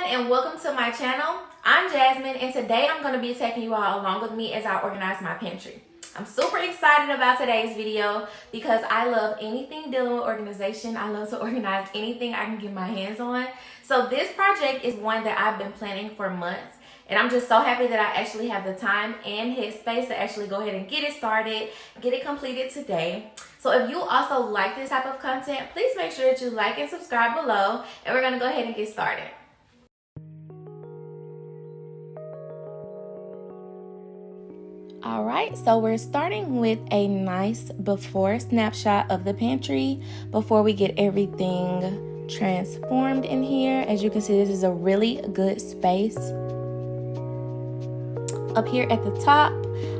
and welcome to my channel. I'm Jasmine, and today I'm going to be taking you all along with me as I organize my pantry. I'm super excited about today's video because I love anything dealing with organization. I love to organize anything I can get my hands on. So this project is one that I've been planning for months, and I'm just so happy that I actually have the time and headspace to actually go ahead and get it started, get it completed today. So if you also like this type of content, please make sure that you like and subscribe below, and we're going to go ahead and get started. All right, so we're starting with a nice before snapshot of the pantry before we get everything transformed in here. As you can see, this is a really good space. Up here at the top,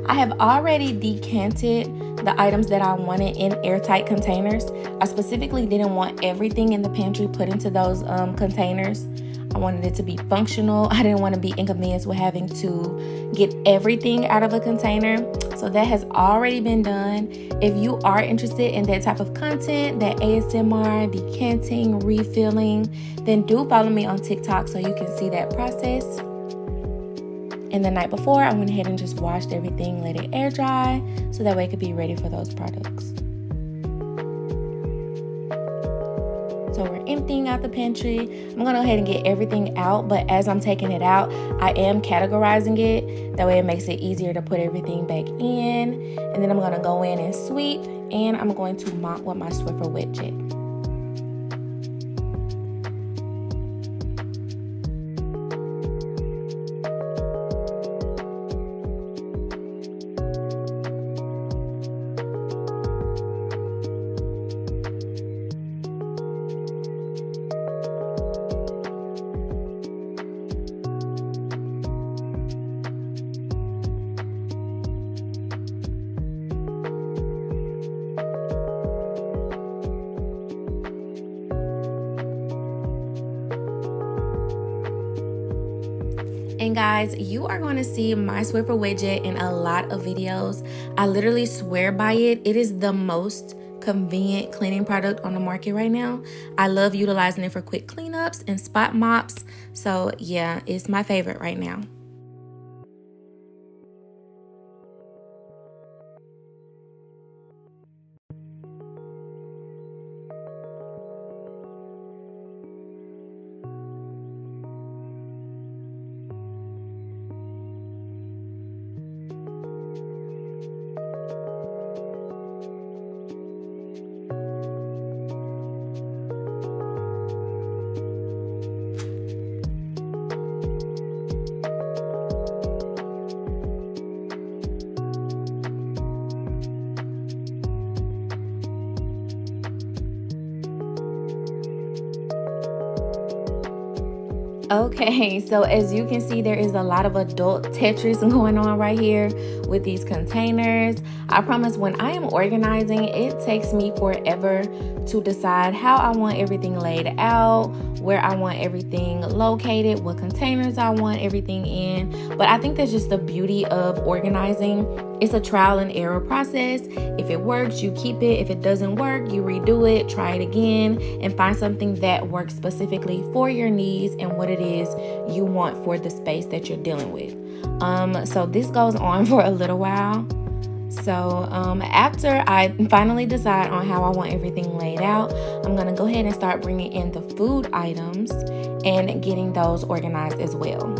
I have already decanted the items that I wanted in airtight containers. I specifically didn't want everything in the pantry put into those containers. I wanted it to be functional. I didn't want to be inconvenienced with having to get everything out of a container. So that has already been done. If you are interested in that type of content, that ASMR, decanting, refilling, then do follow me on TikTok so you can see that process. And the night before, I went ahead and just washed everything, let it air dry, so that way it could be ready for those products. So we're emptying out the pantry. I'm gonna go ahead and get everything out, but as I'm taking it out, I am categorizing it. That way it makes it easier to put everything back in. And then I'm gonna go in and sweep, and I'm going to mop with my Swiffer widget. And guys, you are going to see my Swiffer widget in a lot of videos. I literally swear by it. It is the most convenient cleaning product on the market right now. I love utilizing it for quick cleanups and spot mops. So yeah, it's my favorite right now. Okay, so as you can see, there is a lot of adult Tetris going on right here with these containers. I promise when I am organizing, it takes me forever to decide how I want everything laid out, where I want everything located, what containers I want everything in. But I think that's just the beauty of organizing. It's a trial and error process. If it works, you keep it. If it doesn't work, you redo it, try it again, and find something that works specifically for your needs and what it is you want for the space that you're dealing with. So this goes on for a little while. So after I finally decide on how I want everything laid out, I'm gonna go ahead and start bringing in the food items and getting those organized as well.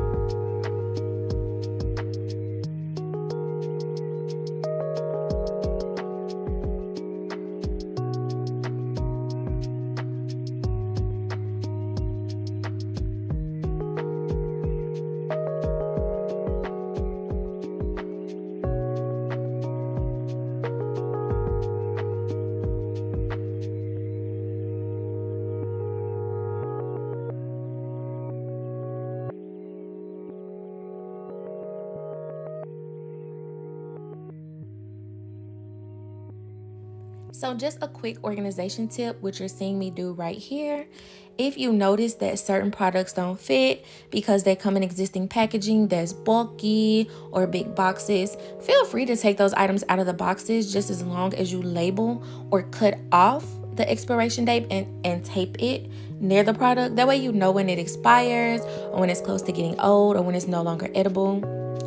So just a quick organization tip, which you're seeing me do right here. If you notice that certain products don't fit because they come in existing packaging that's bulky or big boxes, feel free to take those items out of the boxes just as long as you label or cut off the expiration date and tape it near the product. That way you know when it expires or when it's close to getting old or when it's no longer edible.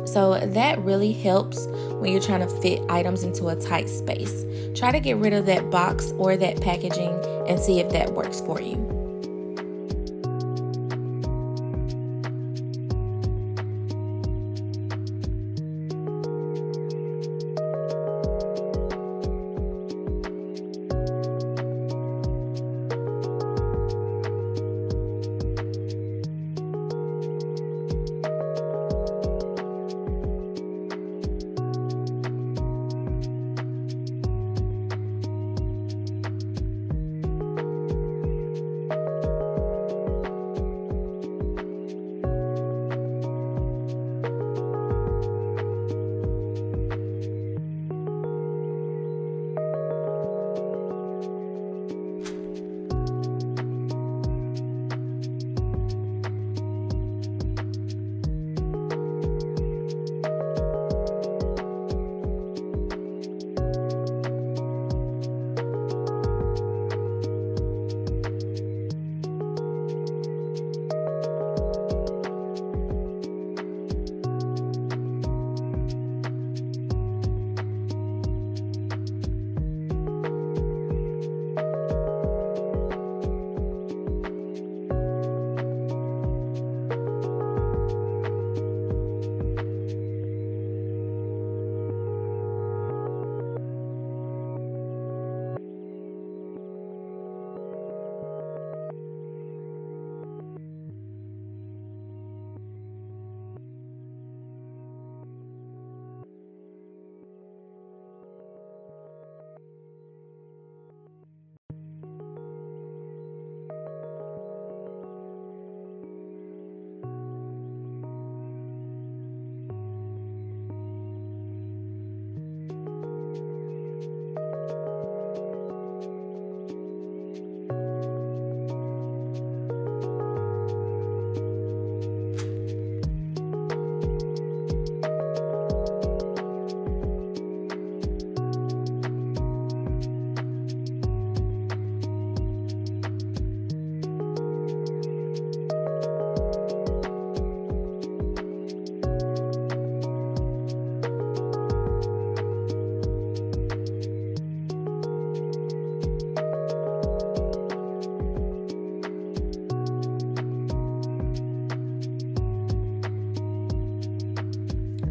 So that really helps when you're trying to fit items into a tight space. Try to get rid of that box or that packaging and see if that works for you.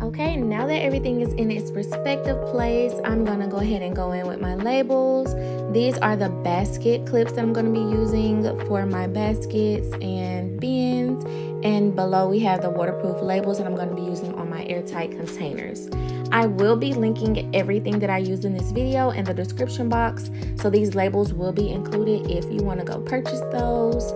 Okay, now that everything is in its respective place, I'm gonna go ahead and go in with my labels. These are the basket clips that I'm gonna be using for my baskets and bins. And below we have the waterproof labels that I'm gonna be using on my airtight containers. I will be linking everything that I used in this video in the description box. So these labels will be included if you wanna go purchase those.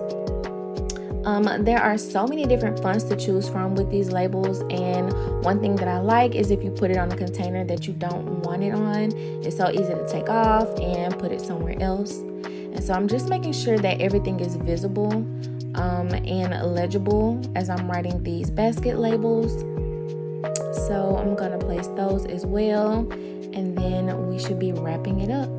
There are so many different fonts to choose from with these labels, and one thing that I like is if you put it on a container that you don't want it on, it's so easy to take off and put it somewhere else. And so I'm just making sure that everything is visible and legible as I'm writing these basket labels. So I'm gonna place those as well, and then we should be wrapping it up.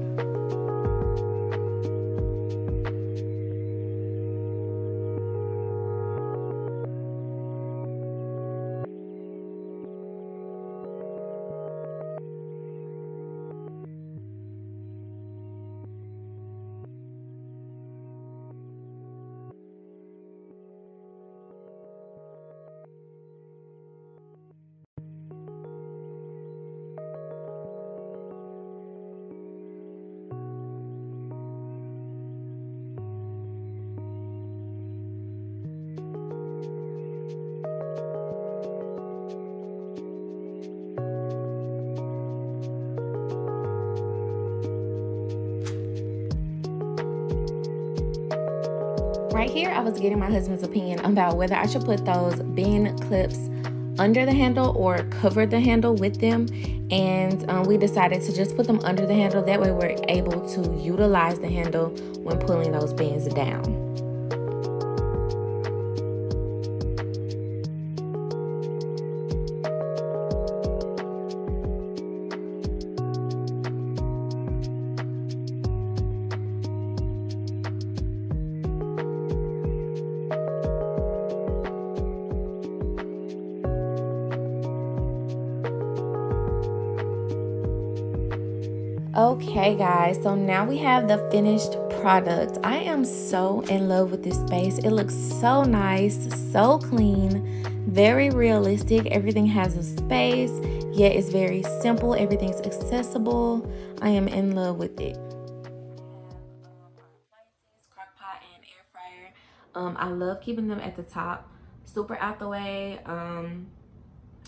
Right here, I was getting my husband's opinion about whether I should put those bin clips under the handle or cover the handle with them, and we decided to just put them under the handle. That way we're able to utilize the handle when pulling those bins down. Okay, guys, so now we have the finished product. I am so in love with this space. It looks so nice, so clean, very realistic. Everything has a space, yet it's very simple. Everything's accessible. I am in love with it. Crock pot and air fryer. I love keeping them at the top, super out the way.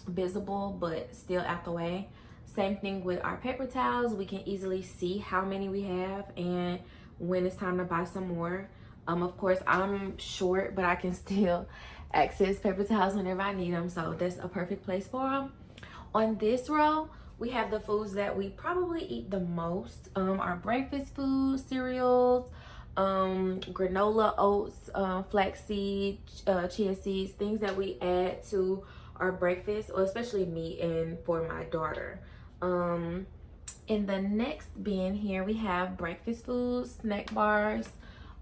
Visible but still out the way. Same thing with our paper towels. We can easily see how many we have and when it's time to buy some more. Of course, I'm short, but I can still access paper towels whenever I need them, so that's a perfect place for them. On this row, we have the foods that we probably eat the most. Our breakfast foods, cereals, granola, oats, flaxseed, chia seeds, things that we add to our breakfast, or especially me and for my daughter. In the next bin here, we have breakfast foods, snack bars,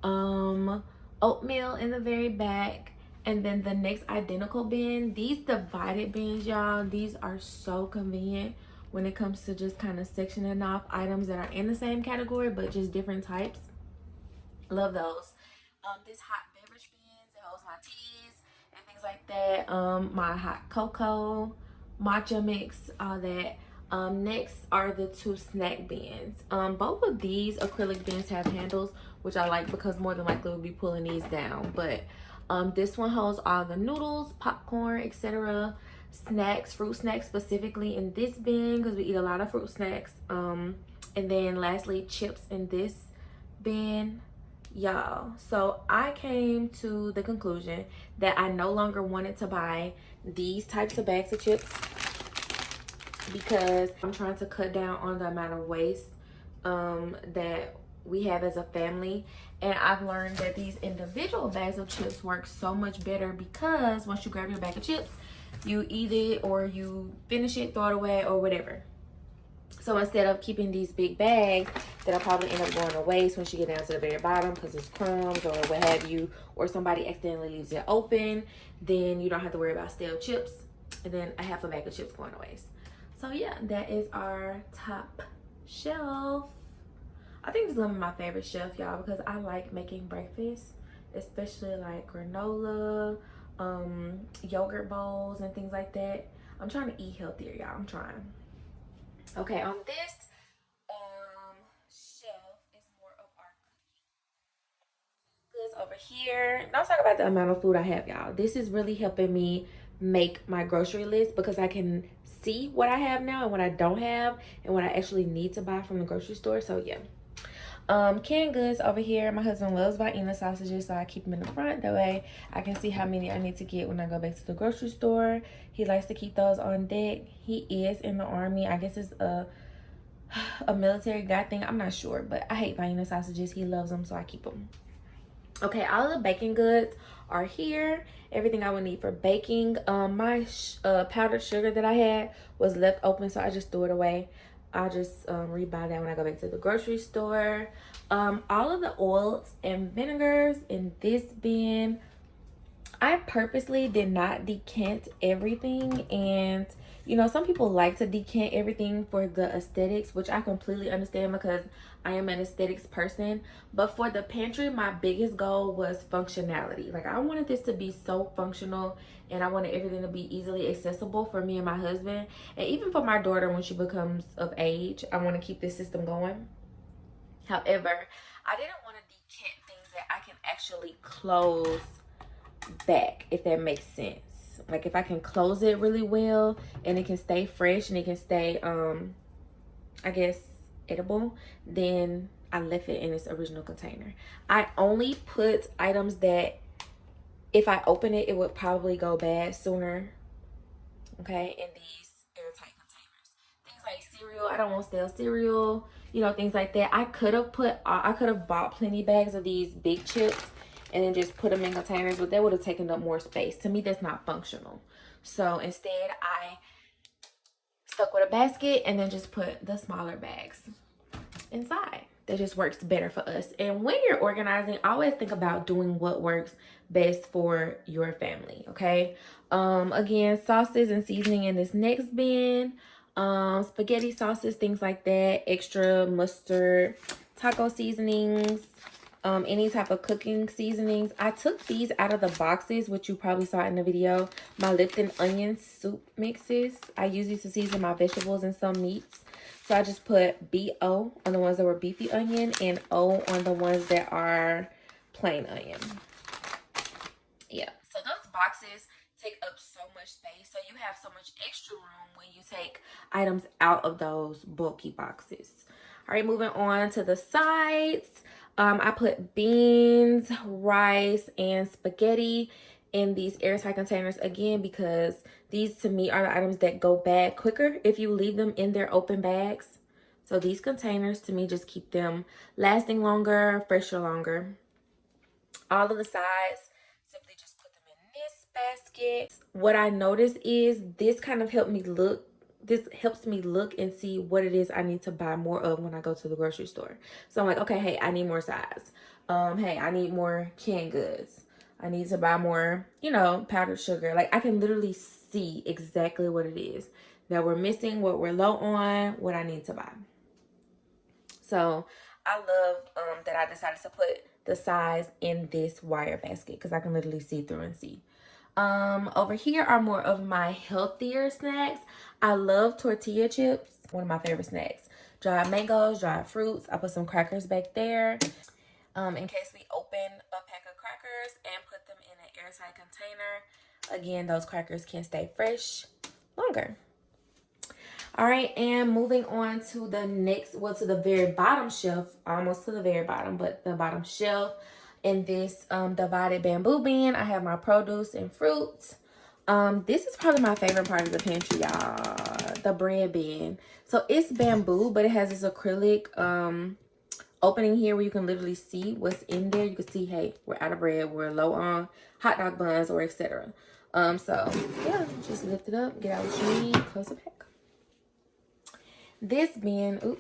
oatmeal in the very back. And then the next identical bin, these divided bins, y'all, these are so convenient when it comes to just kind of sectioning off items that are in the same category but just different types. Love those. This hot beverage bins, it holds my teas and things like that. My hot cocoa, matcha mix, all that. Next are the two snack bins. Both of these acrylic bins have handles, which I like because more than likely we'll be pulling these down. But this one holds all the noodles, popcorn, etc. Snacks, fruit snacks specifically in this bin because we eat a lot of fruit snacks. And then lastly, chips in this bin, y'all. So I came to the conclusion that I no longer wanted to buy these types of bags of chips because I'm trying to cut down on the amount of waste that we have as a family. And I've learned that these individual bags of chips work so much better because once you grab your bag of chips, you eat it or you finish it, throw it away or whatever. So instead of keeping these big bags that'll probably end up going to waste once you get down to the very bottom because it's crumbs or what have you, or somebody accidentally leaves it open, then you don't have to worry about stale chips and then a half a bag of chips going to waste. So yeah, that is our top shelf. I think this is one of my favorite shelf, y'all, because I like making breakfast, especially like granola, yogurt bowls and things like that. I'm trying to eat healthier, y'all. I'm trying. Okay, on this shelf is more of our goods over here. Don't talk about the amount of food I have, y'all. This is really helping me make my grocery list because I can see what I have now and what I don't have and what I actually need to buy from the grocery store. So yeah. Canned goods over here. My husband loves Vienna sausages, so I keep them in the front. That way I can see how many I need to get when I go back to the grocery store. He likes to keep those on deck. He is in the army. I guess it's a military guy thing. I'm not sure, but I hate Vienna sausages. He loves them, so I keep them. Okay, all of the baking goods are here. Everything I would need for baking. My powdered sugar that I had was left open, so I just threw it away. I'll just rebuy that when I go back to the grocery store. All of the oils and vinegars in this bin, I purposely did not decant everything. And you know, some people like to decant everything for the aesthetics, which I completely understand because I am an aesthetics person. But for the pantry, my biggest goal was functionality. Like, I wanted this to be so functional and I wanted everything to be easily accessible for me and my husband. And even for my daughter when she becomes of age, I want to keep this system going. However, I didn't want to decant things that I can actually close back, if that makes sense. Like, if I can close it really well and it can stay fresh and it can stay I guess edible, then I left it in its original container. I only put items that if I open it, it would probably go bad sooner, okay, in these airtight containers. Things like cereal, I don't want stale cereal, you know, things like that. I could have bought plenty bags of these big chips and then just put them in containers, but that would have taken up more space. To me, that's not functional. So instead, I stuck with a basket and then just put the smaller bags inside. That just works better for us. And when you're organizing, always think about doing what works best for your family, okay? Again, sauces and seasoning in this next bin. spaghetti sauces, things like that, extra mustard, taco seasonings, any type of cooking seasonings. I took these out of the boxes, which you probably saw in the video. My Lipton onion soup mixes. I use these to season my vegetables and some meats. So I just put B-O on the ones that were beefy onion and O on the ones that are plain onion. Yeah, so those boxes take up so much space. So you have so much extra room when you take items out of those bulky boxes. All right, moving on to the sides. I put beans, rice, and spaghetti in these airtight containers again because these to me are the items that go bad quicker if you leave them in their open bags. So these containers to me just keep them lasting longer, fresher longer. All of the sides, simply just put them in this basket. What I noticed is this kind of helped me look. This helps me look and see what it is I need to buy more of when I go to the grocery store. So I'm like, okay, hey, I need more sides. Hey, I need more canned goods. I need to buy more, you know, powdered sugar. Like I can literally see exactly what it is that we're missing, what we're low on, what I need to buy. So I love that I decided to put the size in this wire basket because I can literally see through and see. Over here are more of my healthier snacks. I love tortilla chips, one of my favorite snacks. Dried mangoes, dried fruits. I put some crackers back there in case we open a pack of crackers and put them in an airtight container. Again, those crackers can stay fresh longer. All right, and moving on to the next, well, to the very bottom shelf, almost to the very bottom, but the bottom shelf. In this divided bamboo bin, I have my produce and fruit. This is probably my favorite part of the pantry, y'all, the bread bin. So it's bamboo, but it has this acrylic opening here where you can literally see what's in there. You can see, hey, we're out of bread, we're low on hot dog buns or etc. So yeah, just lift it up, get out what you need, close the pack. This bin,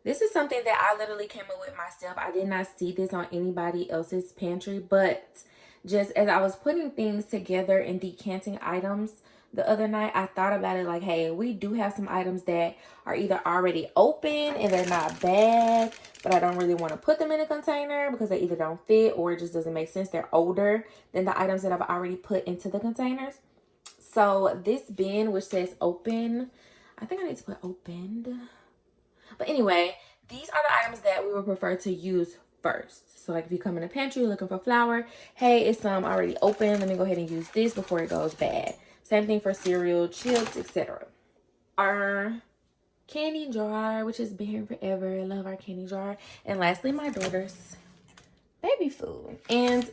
this is something that I literally came up with myself. I did not see this on anybody else's pantry, but just as I was putting things together and decanting items the other night, I thought about it like, hey, we do have some items that are either already open and they're not bad, but I don't really want to put them in a container because they either don't fit or it just doesn't make sense. They're older than the items that I've already put into the containers. So this bin, which says open, I think I need to put opened. But anyway, these are the items that we would prefer to use first. So like if you come in the pantry looking for flour, hey, it's some already open. Let me go ahead and use this before it goes bad. Same thing for cereal, chips, etc. Our candy jar, which has been here forever. I love our candy jar. And lastly, my daughter's baby food. And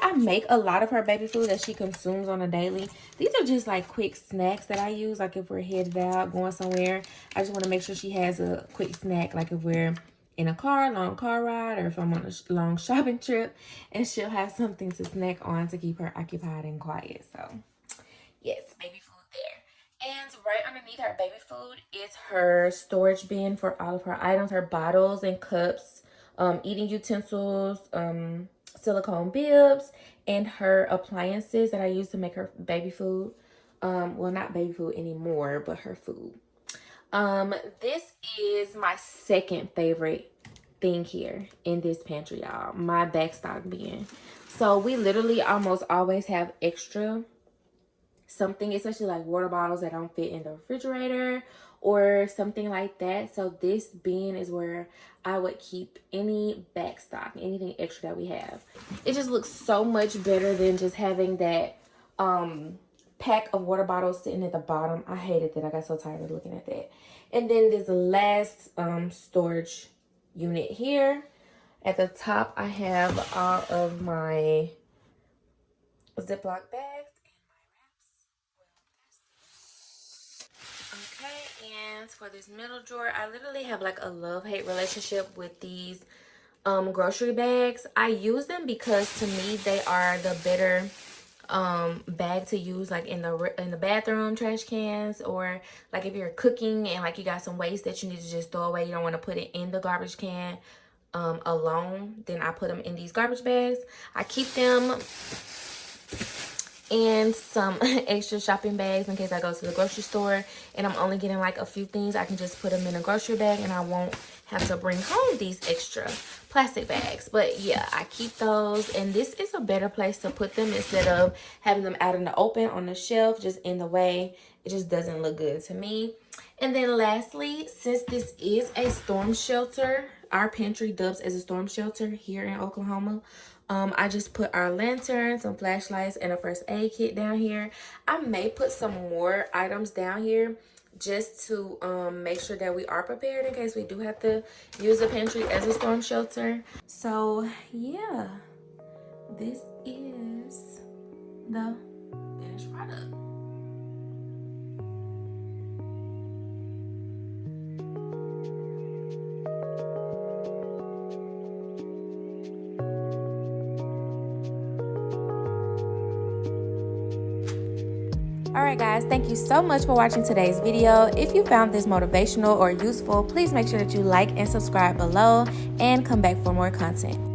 I make a lot of her baby food that she consumes on a daily. These are just like quick snacks that I use, like if we're headed out going somewhere. I just want to make sure she has a quick snack, like if we're in a car, long car ride, or if I'm on a long shopping trip, and she'll have something to snack on to keep her occupied and quiet. So yes, baby food there. And right underneath her baby food is her storage bin for all of her items, her bottles and cups, eating utensils, silicone bibs, and her appliances that I use to make her baby food. Well, not baby food anymore, but her food. This is my second favorite thing here in this pantry, y'all. My backstock bin. So we literally almost always have extra something, especially like water bottles that don't fit in the refrigerator or something like that. So this bin is where I would keep any backstock, anything extra that we have. It just looks so much better than just having that pack of water bottles sitting at the bottom. I hated that. I got so tired of looking at that. And then there's the last storage unit here. At the top, I have all of my Ziploc bags. Okay, and for this middle drawer, I literally have like a love-hate relationship with these grocery bags. I use them because to me they are the better bag to use, like in the bathroom trash cans, or like if you're cooking and like you got some waste that you need to just throw away, you don't want to put it in the garbage can alone, then I put them in these garbage bags. I keep them and some extra shopping bags in case I go to the grocery store and I'm only getting like a few things. I can just put them in a grocery bag and I won't have to bring home these extra plastic bags. But yeah, I keep those, and this is a better place to put them instead of having them out in the open on the shelf, just in the way. It just doesn't look good to me. And then lastly, since this is a storm shelter, our pantry dubs as a storm shelter here in Oklahoma, I just put our lantern, some flashlights, and a first aid kit down here. I may put some more items down here just to make sure that we are prepared in case we do have to use the pantry as a storm shelter. So yeah, this is the finished product. Alright guys, thank you so much for watching today's video. If you found this motivational or useful, please make sure that you like and subscribe below and come back for more content.